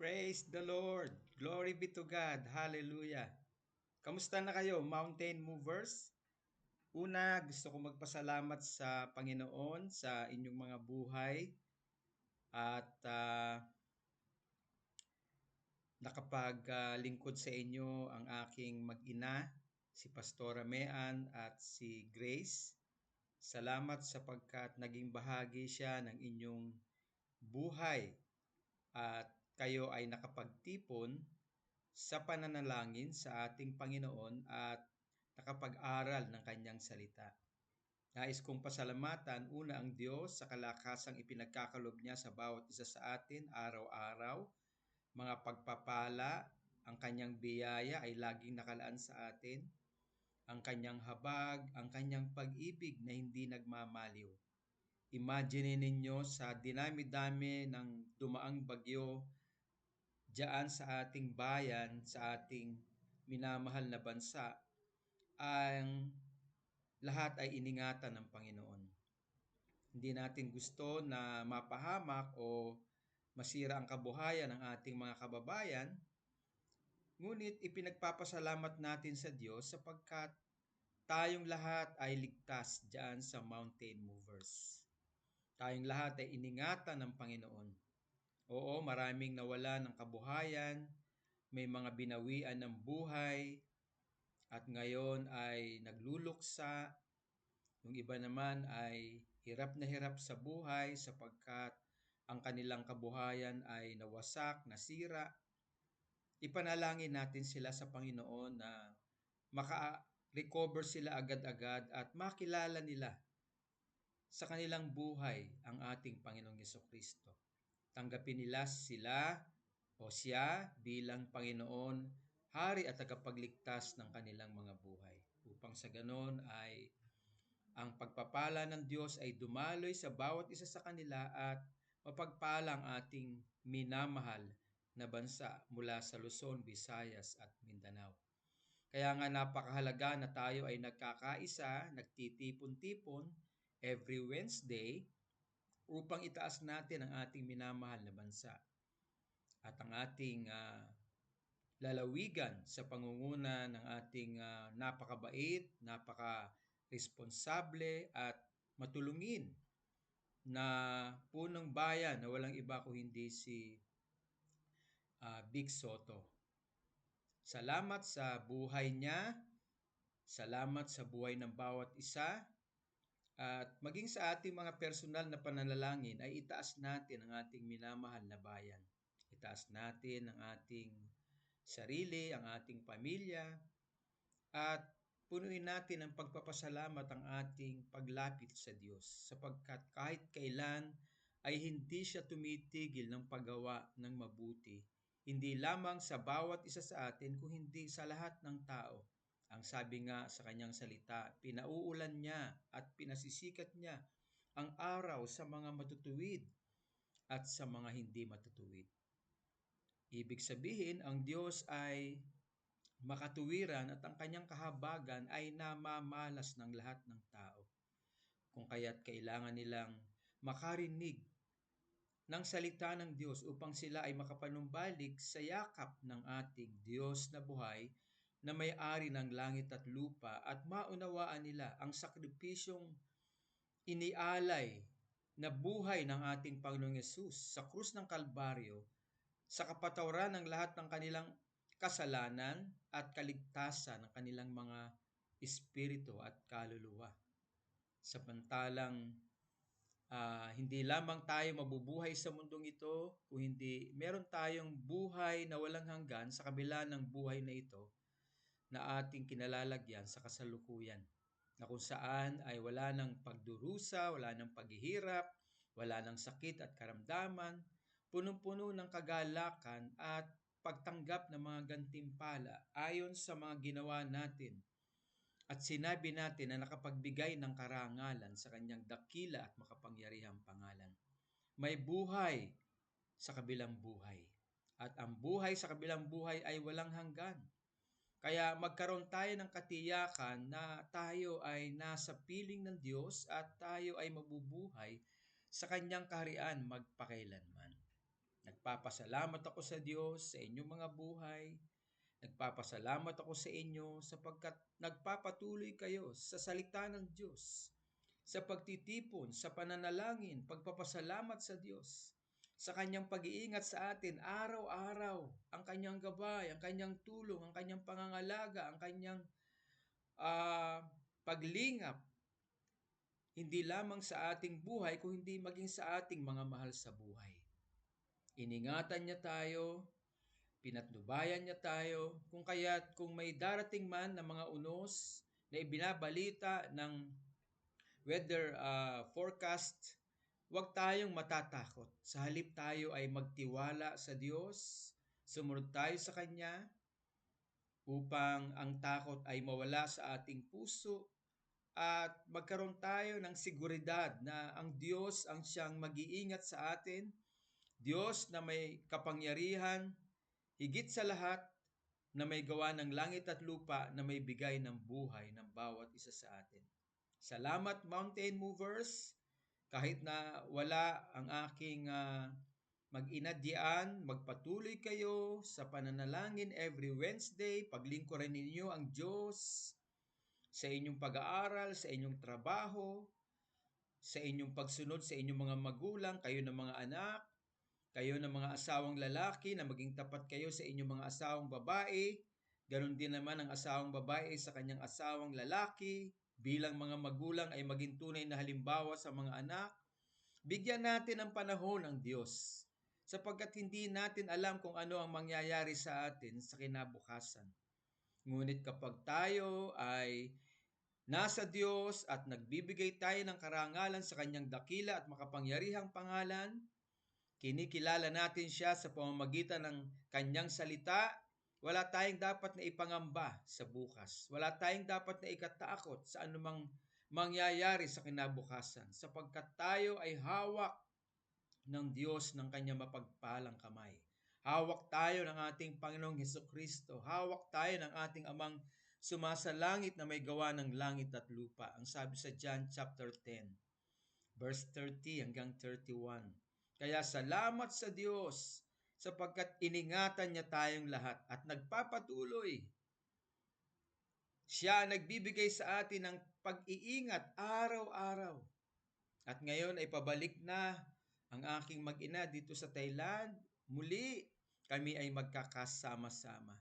Praise the Lord. Glory be to God. Hallelujah. Kamusta na kayo, mountain movers? Una, gusto ko magpasalamat sa Panginoon sa inyong mga buhay at nakapaglingkod sa inyo ang aking mag-ina, si Pastora Mean at si Grace. Salamat sapagkat naging bahagi siya ng inyong buhay at kayo ay nakapagtipon sa pananalangin sa ating Panginoon at nakapag-aral ng kanyang salita. Nais kong pasalamatan una ang Diyos sa kalakasang ipinagkakalob niya sa bawat isa sa atin araw-araw, mga pagpapala, ang kanyang biyaya ay laging nakalaan sa atin, ang kanyang habag, ang kanyang pag-ibig na hindi nagmamaliw. Imagine ninyo sa dinami-dami ng dumaang bagyo diyan sa ating bayan, sa ating minamahal na bansa, ang lahat ay iningatan ng Panginoon. Hindi natin gusto na mapahamak o masira ang kabuhayan ng ating mga kababayan, ngunit ipinagpapasalamat natin sa Diyos sapagkat tayong lahat ay ligtas diyan sa mountain movers. Tayong lahat ay iningatan ng Panginoon. Oo, maraming nawala ng kabuhayan, may mga binawian ng buhay, at ngayon ay nagluluksa. Yung iba naman ay hirap na hirap sa buhay sapagkat ang kanilang kabuhayan ay nawasak, nasira. Ipanalangin natin sila sa Panginoon na maka-recover sila agad-agad at makilala nila sa kanilang buhay ang ating Panginoong Jesucristo. Tanggapin nila sila o siya bilang Panginoon, Hari at tagapagligtas ng kanilang mga buhay. Upang sa ganon ay ang pagpapala ng Diyos ay dumaloy sa bawat isa sa kanila at mapagpala ang ating minamahal na bansa mula sa Luzon, Visayas at Mindanao. Kaya nga napakahalaga na tayo ay nagkakaisa, nagtitipon-tipon every Wednesday upang itaas natin ang ating minamahal na bansa at ang ating lalawigan sa pangunguna ng ating napakabait, napaka-responsable at matulungin na punong bayan na walang iba kung hindi si Vic Soto. Salamat sa buhay niya, salamat sa buhay ng bawat isa, at maging sa ating mga personal na pananalangin ay itaas natin ang ating minamahal na bayan. Itaas natin ang ating sarili, ang ating pamilya, at punuin natin ang pagpapasalamat ang ating paglapit sa Diyos sapagkat kahit kailan ay hindi siya tumitigil ng paggawa ng mabuti. Hindi lamang sa bawat isa sa atin kung hindi sa lahat ng tao. Ang sabi nga sa kanyang salita, pinauulan niya at pinasisikat niya ang araw sa mga matutuwid at sa mga hindi matutuwid. Ibig sabihin, ang Diyos ay makatuwiran at ang kanyang kahabagan ay namamalas ng lahat ng tao. Kung kaya't kailangan nilang makarinig ng salita ng Diyos upang sila ay makapanumbalik sa yakap ng ating Diyos na buhay na may-ari ng langit at lupa at maunawaan nila ang sakripisyong inialay na buhay ng ating Panginoong Yesus sa krus ng Kalbaryo sa kapatawaran ng lahat ng kanilang kasalanan at kaligtasan ng kanilang mga espiritu at kaluluwa. Samantalang hindi lamang tayo mabubuhay sa mundong ito, kung hindi meron tayong buhay na walang hanggan sa kabila ng buhay na ito na ating kinalalagyan sa kasalukuyan, na kung saan ay wala ng pagdurusa, wala ng paghihirap, wala ng sakit at karamdaman, punong-puno ng kagalakan at pagtanggap ng mga gantimpala ayon sa mga ginawa natin at sinabi natin na nakapagbigay ng karangalan sa kanyang dakila at makapangyarihang pangalan. May buhay sa kabilang buhay. At ang buhay sa kabilang buhay ay walang hanggan. Kaya magkaroon tayo ng katiyakan na tayo ay nasa piling ng Diyos at tayo ay mabubuhay sa kanyang kaharian magpakailanman. Nagpapasalamat ako sa Diyos sa inyong mga buhay. Nagpapasalamat ako sa inyo sapagkat nagpapatuloy kayo sa salita ng Diyos, sa pagtitipon, sa pananalangin, pagpapasalamat sa Diyos, sa kanyang pag-iingat sa atin araw-araw, ang kanyang gabay, ang kanyang tulong, ang kanyang pangangalaga, ang kanyang paglingap, hindi lamang sa ating buhay, kundi maging sa ating mga mahal sa buhay. Iningatan niya tayo, pinatnubayan niya tayo, kung kaya't kung may darating man na mga unos na ibinabalita ng weather forecast, huwag tayong matatakot. Sa halip tayo ay magtiwala sa Diyos, sumunod tayo sa Kanya upang ang takot ay mawala sa ating puso at magkaroon tayo ng seguridad na ang Diyos ang siyang mag-iingat sa atin, Diyos na may kapangyarihan, higit sa lahat, na may gawa ng langit at lupa na may bigay ng buhay ng bawat isa sa atin. Salamat Mountain Movers, kahit na wala ang aking mag-ina diyan, magpatuloy kayo sa pananalangin every Wednesday, paglingkuran ninyo ang Diyos sa inyong pag-aaral, sa inyong trabaho, sa inyong pagsunod sa inyong mga magulang, kayo ng mga anak, kayo ng mga asawang lalaki na maging tapat kayo sa inyong mga asawang babae. Ganon din naman ang asawang babae sa kanyang asawang lalaki. Bilang mga magulang ay maging tunay na halimbawa sa mga anak. Bigyan natin ng panahon ang Diyos sapagkat hindi natin alam kung ano ang mangyayari sa atin sa kinabukasan. Ngunit kapag tayo ay nasa Diyos at nagbibigay tayo ng karangalan sa kanyang dakila at makapangyarihang pangalan, kinikilala natin siya sa pamamagitan ng kanyang salita. Wala tayong dapat na ipangamba sa bukas. Wala tayong dapat na ikatakot sa anumang mangyayari sa kinabukasan sapagkat tayo ay hawak ng Diyos ng kanyang mapagpalang kamay. Hawak tayo ng ating Panginoong Hesukristo. Hawak tayo ng ating Amang sumasalangit na may gawa ng langit at lupa. Ang sabi sa John chapter 10, verse 30 hanggang 31. Kaya salamat sa Diyos sapagkat iningatan niya tayong lahat at nagpapatuloy. Siya nagbibigay sa atin ng pag-iingat araw-araw. At ngayon ay pabalik na ang aking mag-ina dito sa Thailand. Muli kami ay magkakasama-sama.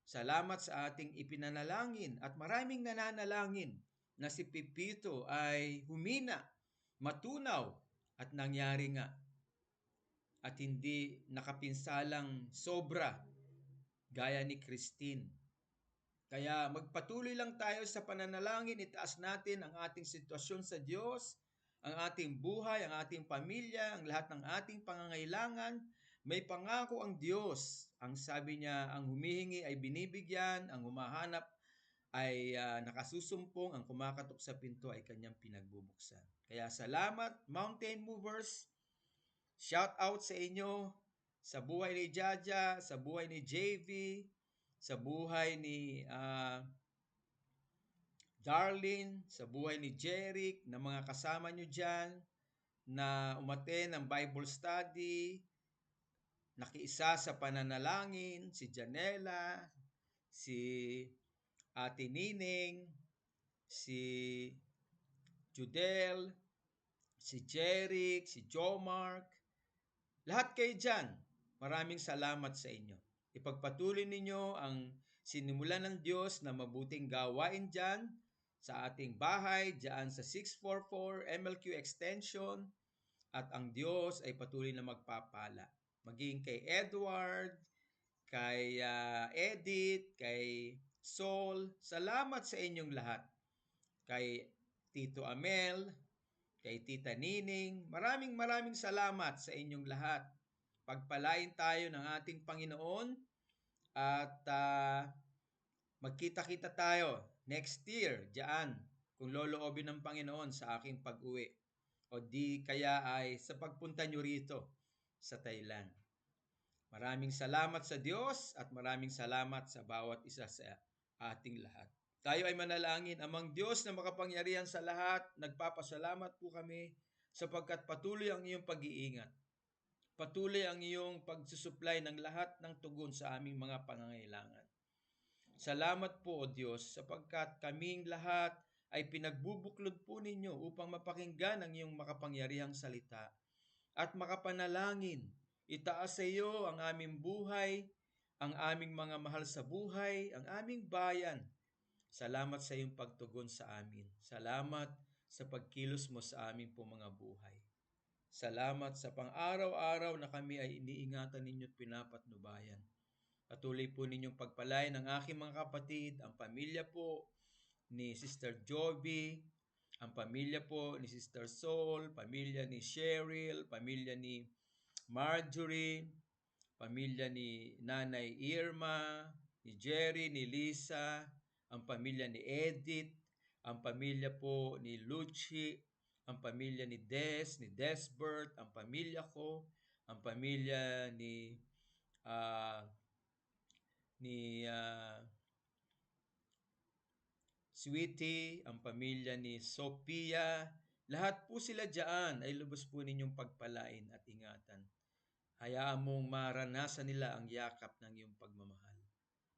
Salamat sa ating ipinanalangin at maraming nananalangin na si Pipito ay humina, matunaw at nangyari nga. At hindi nakapinsalang sobra gaya ni Christine. Kaya magpatuloy lang tayo sa pananalangin, itaas natin ang ating sitwasyon sa Diyos, ang ating buhay, ang ating pamilya, ang lahat ng ating pangangailangan. May pangako ang Diyos. Ang sabi niya, ang humihingi ay binibigyan, ang humahanap ay nakasusumpong, ang kumakatok sa pinto ay kanyang pinagbubuksan. Kaya salamat, Mountain Movers. Shout out sa inyo, sa buhay ni Jaja, sa buhay ni JV, sa buhay ni Darlene, sa buhay ni Jeric, na mga kasama nyo dyan, na umaten ng Bible study, nakiisa sa pananalangin, si Janela, si Ate Nining, si Judel, si Jeric, si Jomark, lahat kayo dyan, maraming salamat sa inyo. Ipagpatuloy ninyo ang sinimulan ng Diyos na mabuting gawain dyan sa ating bahay, dyan sa 644 MLQ Extension, at ang Diyos ay patuloy na magpapala. Maging kay Edward, kay Edith, kay Sol, salamat sa inyong lahat. Kay Tito Amel, kay Tita Nining, maraming salamat sa inyong lahat. Pagpalain tayo ng ating Panginoon at magkita-kita tayo next year diyan kung loloobin ng Panginoon sa aking pag-uwi. O di kaya ay sa pagpunta nyo rito sa Thailand. Maraming salamat sa Diyos at maraming salamat sa bawat isa sa ating lahat. Tayo ay manalangin. Amang Diyos na makapangyarihan sa lahat, nagpapasalamat po kami sapagkat patuloy ang iyong pag-iingat. Patuloy ang iyong pagsusupply ng lahat ng tugon sa aming mga pangangailangan. Salamat po, O Diyos, sapagkat kaming lahat ay pinagbubuklod po ninyo upang mapakinggan ang iyong makapangyarihang salita at makapanalangin. Itaas sa iyo ang aming buhay, ang aming mga mahal sa buhay, ang aming bayan. Salamat sa iyong pagtugon sa amin. Salamat sa pagkilos mo sa aming po mga buhay. Salamat sa pang-araw-araw na kami ay iniingatan ninyo at pinapatnubayan. Patuloy po ninyong pagpalain ang aking mga kapatid, ang pamilya po ni Sister Joby, ang pamilya po ni Sister Sol, pamilya ni Cheryl, pamilya ni Marjorie, pamilya ni Nanay Irma, ni Jerry, ni Lisa, ang pamilya ni Edith, ang pamilya po ni Lucy, ang pamilya ni Desbert, ang pamilya ko, ang pamilya ah, ni Sweetie, ang pamilya ni Sophia, lahat po sila diyan ay lubos po ninyong pagpalain at ingatan. Hayaan mong maranasan nila ang yakap ng iyong pagmamahal.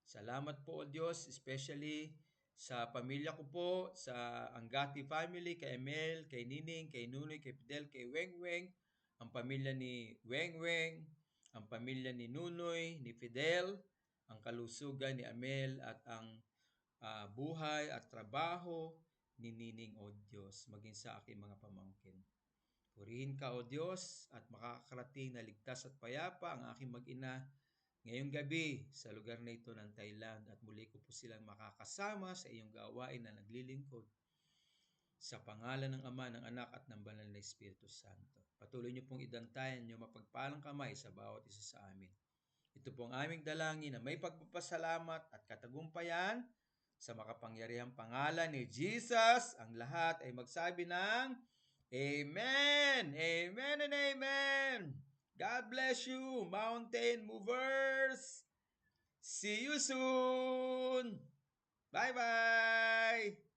Salamat po, O Diyos, especially sa pamilya ko po, sa Angati family, kay Emel, kay Nining, kay Nunoy, kay Fidel, kay Weng, ang pamilya ni Weng, ang pamilya ni Nunoy, ni Fidel, ang kalusugan ni Amel at ang buhay at trabaho ni Nining, O Diyos, maging sa aking mga pamangkin. Purihin ka, O Diyos, at makakarating na ligtas at payapa ang aking mag-ina ngayong gabi sa lugar na ito ng Thailand at muli ko po silang makakasama sa iyong gawain na naglilingkod. Sa pangalan ng Ama, ng Anak at ng Banal na Espiritu Santo. Patuloy niyo pong idantayan niyo mapagpalang kamay sa bawat isa sa amin. Ito po ang aming dalangin na may pagpapasalamat at katagumpayan sa makapangyarihang pangalan ni Jesus. Ang lahat ay magsabi ng Amen! Amen and Amen! God bless you, mountain movers! See you soon! Bye-bye!